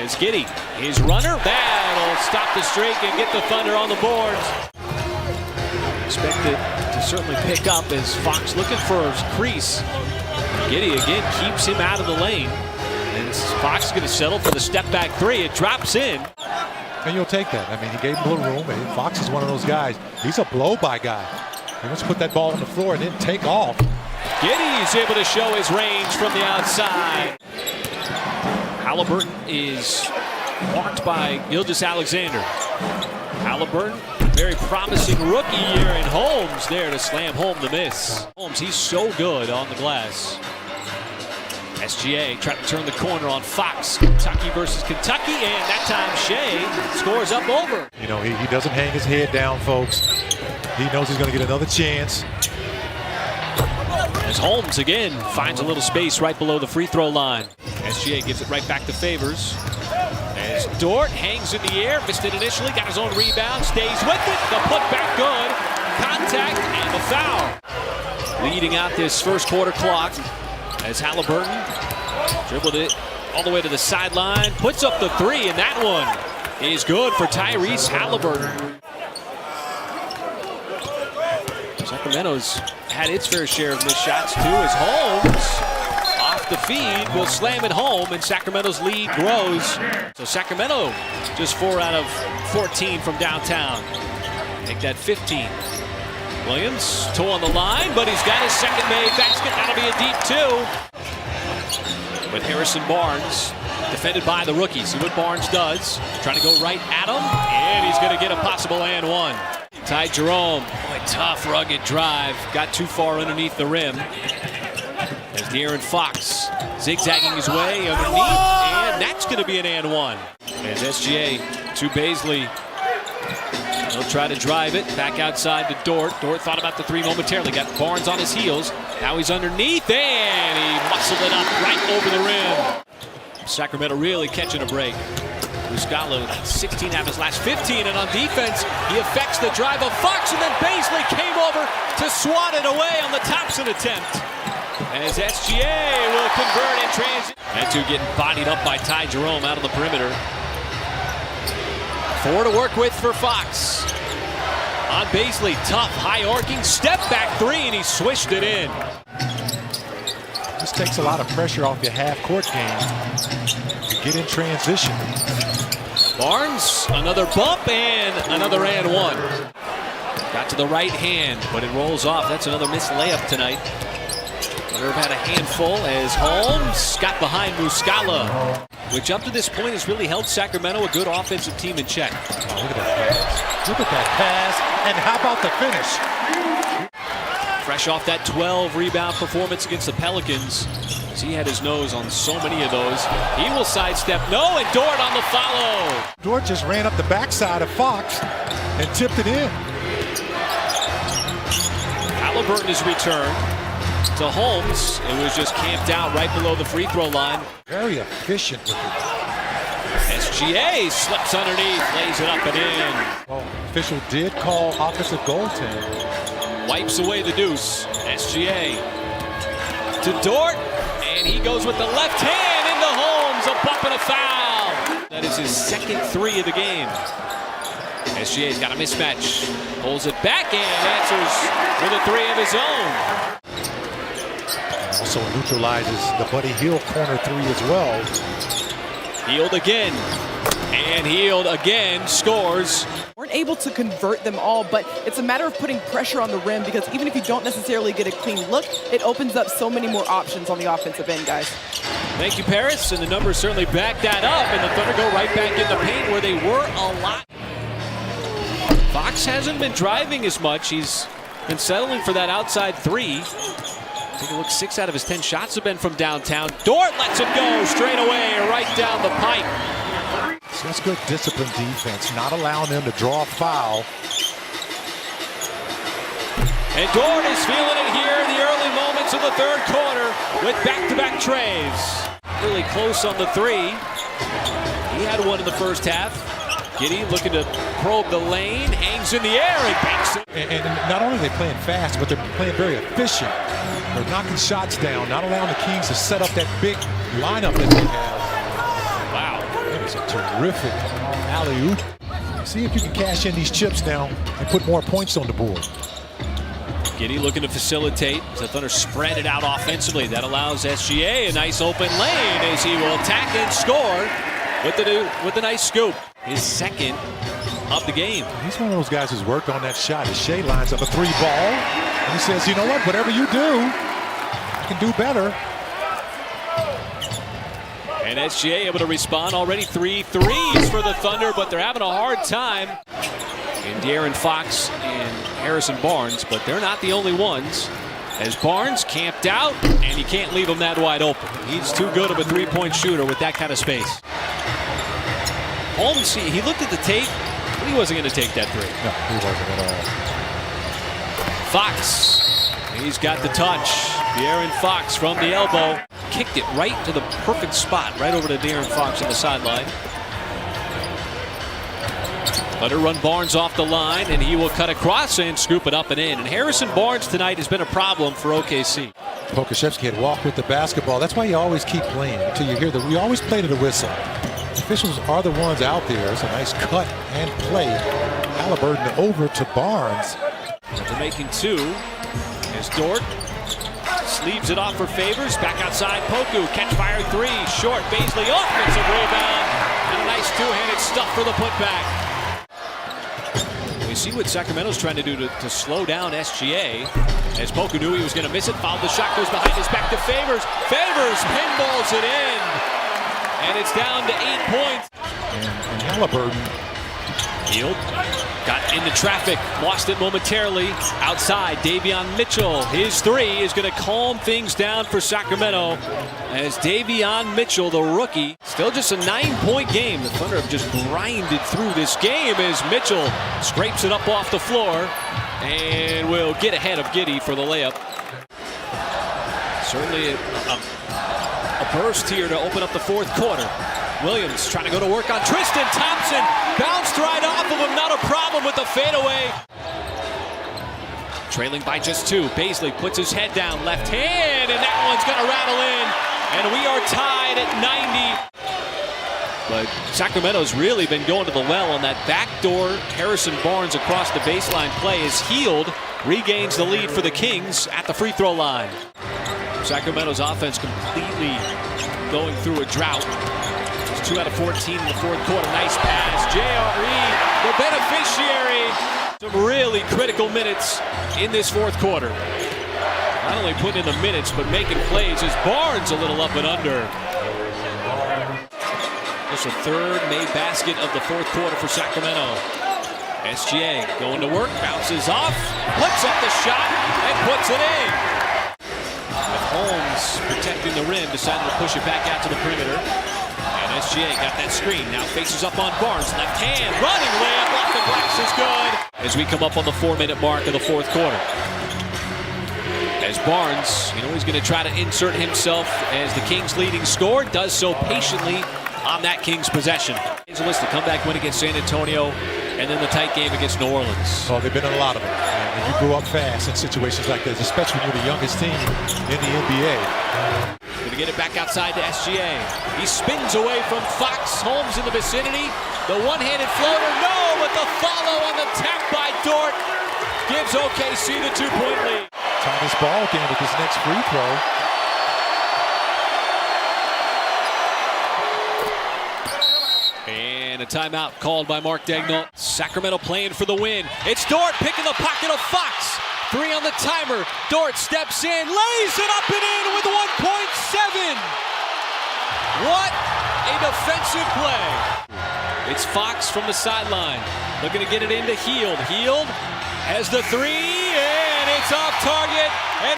As Giddy, his runner, that'll stop the streak and get the Thunder on the boards. Expected to certainly pick up as Fox looking for his crease. Giddy again keeps him out of the lane. And Fox is going to settle for the step back three. It drops in. And you'll take that. I mean, he gave him a little room. And Fox is one of those guys. He's a blow-by guy. He wants to put that ball on the floor and then take off. Giddy is able to show his range from the outside. Halliburton is marked by Gilgeous-Alexander. Halliburton, very promising rookie year, and Holmes there to slam home the miss. Holmes, he's so good on the glass. SGA trying to turn the corner on Fox. Kentucky versus Kentucky, and that time Shea scores up over. You know, he doesn't hang his head down, folks. He knows he's going to get another chance. As Holmes again finds a little space right below the free throw line. SGA gives it right back to Favors. As Dort hangs in the air, missed it initially, got his own rebound, stays with it. The putback good. Contact and the foul. Leading out this first quarter clock as Halliburton dribbled it all the way to the sideline, puts up the three, and that one is good for Tyrese Halliburton. Sacramento's had its fair share of missed shots too, as Holmes off the feed will slam it home, and Sacramento's lead grows. So Sacramento just 4 out of 14 from downtown. Make that 15. Williams, toe on the line, but he's got his second made basket. That'll be a deep two. With Harrison Barnes defended by the rookie. See what Barnes does. Trying to go right at him, and he's going to get a possible and one. Ty Jerome, boy, tough, rugged drive. Got too far underneath the rim. As De'Aaron Fox zigzagging his way underneath, and that's going to be an and one. As SGA to Baisley. He'll try to drive it back outside to Dort. Dort thought about the three momentarily. Got Barnes on his heels. Now he's underneath, and he muscled it up right over the rim. Sacramento really catching a break. Muscala 16 out of his last 15, and on defense, he affects the drive of Fox, and then Baisley came over to swat it away on the Thompson attempt. As SGA will convert in transit. That two getting bodied up by Ty Jerome out of the perimeter. 4 to work with for Fox. On Baisley, tough, high arcing, step back three, and he swished it in. This takes a lot of pressure off your half-court game to get in transition. Barnes, another bump, and another and one. Got to the right hand, but it rolls off. That's another missed layup tonight. Irv had a handful as Holmes got behind Muscala, which up to this point has really held Sacramento, a good offensive team, in check. Oh, look at that pass. Look at that pass, and how about the finish? Fresh off that 12 rebound performance against the Pelicans. He had his nose on so many of those. He will sidestep. No, and Dort on the follow. Dort just ran up the backside of Fox and tipped it in. Halliburton is returned to Holmes. It was just camped out right below the free throw line. Very efficient with it. SGA slips underneath, lays it up and in. Well, official did call offensive goaltending. Wipes away the deuce. SGA to Dort, and he goes with the left hand into Holmes, a bump and a foul. That is his second three of the game. SGA's got a mismatch, pulls it back and answers with a three of his own. Also neutralizes the Buddy Hield corner three as well. Hield again, and Hield again scores. Weren't able to convert them all, but it's a matter of putting pressure on the rim, because even if you don't necessarily get a clean look, it opens up so many more options on the offensive end, guys. Thank you, Paris, and the numbers certainly back that up, and the Thunder go right back in the paint where they were a lot. Fox hasn't been driving as much. He's been settling for that outside three. Take a look, 6 out of his 10 shots have been from downtown. Dort lets it go straight away, right down the pipe. So that's good disciplined defense, not allowing them to draw a foul. And Dort is feeling it here in the early moments of the third quarter with back-to-back trays. Really close on the three. He had one in the first half. Giddy looking to probe the lane, hangs in the air and banks it. And not only are they playing fast, but they're playing very efficient. They're knocking shots down, not allowing the Kings to set up that big lineup that they have. Wow. It's a terrific alley-oop. See if you can cash in these chips now and put more points on the board. Giddey looking to facilitate as the Thunder spread it out offensively. That allows SGA a nice open lane as he will attack and score with the nice scoop. His second of the game. He's one of those guys who's worked on that shot. As Shea lines up a 3 ball, and he says, you know what, whatever you do, I can do better. And SGA able to respond. Already 3 threes for the Thunder, but they're having a hard time. And De'Aaron Fox and Harrison Barnes, but they're not the only ones. As Barnes camped out, and you can't leave him that wide open. He's too good of a three-point shooter with that kind of space. Holmes, he looked at the tape, but he wasn't going to take that three. No, he wasn't at all. Fox, he's got the touch. De'Aaron Fox from the elbow. Kicked it right to the perfect spot, right over to De'Aaron Fox on the sideline. Thunder run Barnes off the line, and he will cut across and scoop it up and in. And Harrison Barnes tonight has been a problem for OKC. Pokusevski had walked with the basketball. That's why you always keep playing until you hear we always play to the whistle. Officials are the ones out there. It's a nice cut and play. Halliburton over to Barnes. They're making 2 as Dort sleeves it off for Favors. Back outside, Poku. Catch fire 3. Short. Baisley offensive rebound. And a nice two-handed stuff for the putback. We see what Sacramento's trying to do to slow down SGA. As Poku knew he was going to miss it. Fouled the shot. Goes behind his back to Favors. Favors pinballs it in. And it's down to 8 points. And Halliburton. Hield got into traffic, lost it momentarily. Outside, Davion Mitchell. His 3 is going to calm things down for Sacramento. As Davion Mitchell, the rookie, still just a 9-point game. The Thunder have just grinded through this game as Mitchell scrapes it up off the floor and will get ahead of Giddey for the layup. Certainly a burst here to open up the fourth quarter. Williams trying to go to work on Tristan Thompson. Bounced right off of him. Not a problem with the fadeaway. Trailing by just 2. Baisley puts his head down. Left hand. And that one's going to rattle in. And we are tied at 90. But Sacramento's really been going to the well on that backdoor. Harrison Barnes across the baseline play is Hield. Regains the lead for the Kings at the free throw line. Sacramento's offense completely going through a drought. 2 out of 14 in the fourth quarter. Nice pass. J.R.E. the beneficiary. Some really critical minutes in this fourth quarter. Not only putting in the minutes, but making plays. As Barnes a little up and under. Just a third made basket of the fourth quarter for Sacramento. SGA going to work, bounces off, puts up the shot, and puts it in. With Holmes protecting the rim, decided to push it back out to the perimeter. SGA got that screen, now faces up on Barnes, left hand, running layup off the glass is good. As we come up on the 4-minute mark of the fourth quarter. As Barnes, he's going to try to insert himself as the Kings' leading scorer, does so patiently on that Kings possession. Angeles, the comeback win against San Antonio, and then the tight game against New Orleans. Oh, they've been in a lot of them. And you grew up fast in situations like this, especially when you're the youngest team in the NBA. Going to get it back outside to SGA. He spins away from Fox. Holmes in the vicinity. The one-handed floater, no, but the follow on the tap by Dort gives OKC the 2-point lead. Tightest ball game with this next free throw. And a timeout called by Mark Daigneault. Sacramento playing for the win. It's Dort picking the pocket of Fox. 3 on the timer. Dort steps in, lays it up and in with 1.7. What a defensive play. It's Fox from the sideline. Looking to get it into Hield. Hield has the 3, and it's off target. And